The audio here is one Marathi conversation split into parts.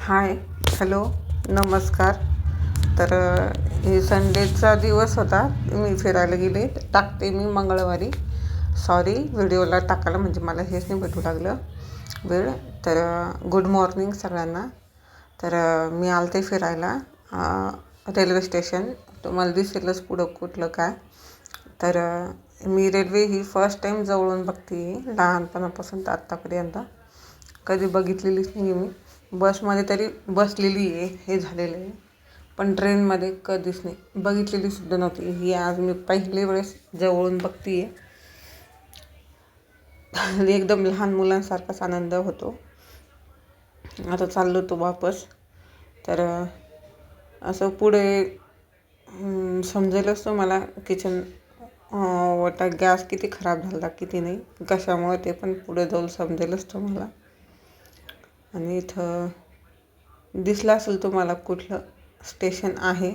हाय, हॅलो, नमस्कार. तर हे संडेचा दिवस होता. मी फिरायला गेले. टाकते मी मंगळवारी. सॉरी, व्हिडिओला टाकायला म्हणजे मला हेच नाही भेटू लागलं वेळ. तर गुड मॉर्निंग सगळ्यांना. तर मी आलते फिरायला रेल्वे स्टेशन. तुम्हाला दिसेलच पुढं कुठलं काय. तर मी रेल्वे ही फर्स्ट टाईम जवळून बघते. लहानपणापासून तर आत्तापर्यंत कधी बघितलेलीच नाही मी. बसमध्ये तरी बसलेली आहे, हे झालेलं आहे, पण ट्रेनमध्ये कधीच नाही बघितलेली सुद्धा नव्हती. ही आज मी पहिली वेळेस जवळून बघते आहे. एकदम लहान मुलांसारखाच आनंद होतो. आता चाललो तो वापस. तर असं पुढे समजेलच तो मला किचन वाटा गॅस किती खराब झाला किती नाही, कशामुळे ते पण पुढे जाऊन समजेलच तो मला. आणि इथं दिसलं असेल तुम्हाला कुठलं स्टेशन आहे.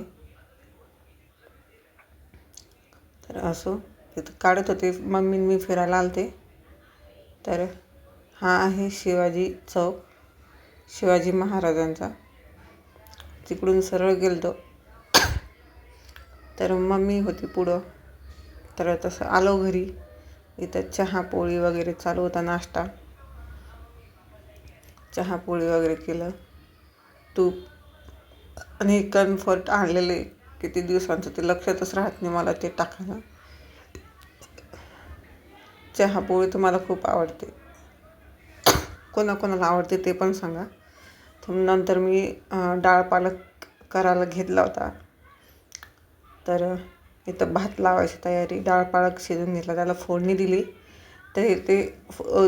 तर असो, तिथं काढत होते मम्मी मी फिरायला आलते. तर हा आहे शिवाजी चौक, शिवाजी महाराजांचा. तिकडून सरळ गेलतो. तर मम्मी होती पुढं. तर तसं आलो घरी. इथं चहा पोळी वगैरे चालू होता, नाश्ता. चहा पोळी वगैरे केलं. तूप आणि कम्फर्ट आणलेले किती दिवसांचं ते लक्षातच राहत नाही मला ते टाकायला. चहा पोळी तर मला खूप आवडते. कोणाकोणाला आवडते ते पण सांगा. तर नंतर मी डाळ पालक करायला घेतला होता. तर इथं भात लावायची तयारी. डाळ पालक शिजून घेतला, त्याला फोडणी दिली. तर ते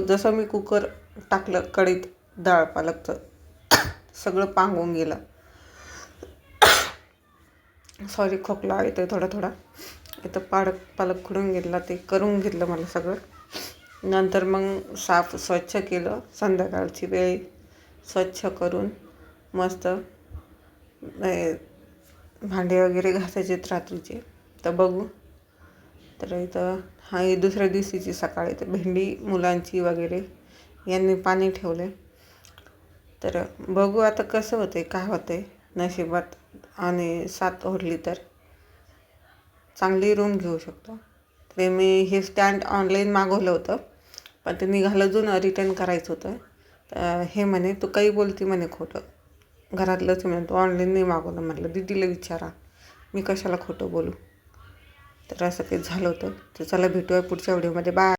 जसं मी कुकर टाकलं कढईत, डाळ पालकचं सगळं पांगून गेलं. सॉरी, खोकला येतो थोडा थोडा. इथं पालक खुडून घेतला, ते करून घेतलं मला सगळं. नंतर मग स्वच्छ केलं. संध्याकाळची वेळ स्वच्छ करून मस्त भांडे वगैरे घासायचेत रात्रीचे. तर बघू. तर इथं ही दुसऱ्या दिवशीची सकाळी तर भेंडी मुलांची वगैरे यांनी पाणी ठेवले. तर बघू आता कसं होते, काय होते नशिबात. आणि साथ ओढली तर चांगली रूम घेऊ शकतो. तर मी हे स्टँड ऑनलाईन मागवलं होतं, पण ते निघालं जुनं, रिटर्न करायचं होतं. तर हे म्हणे तू काही बोलती म्हणे खोटं. घरातलंच म्हणे, तू ऑनलाईन नाही मागवलं. म्हटलं दीदीला विचारा, मी कशाला खोटं बोलू. तर असं काही झालं होतं. तर चला भेटूया पुढच्या व्हिडिओमध्ये. बाय.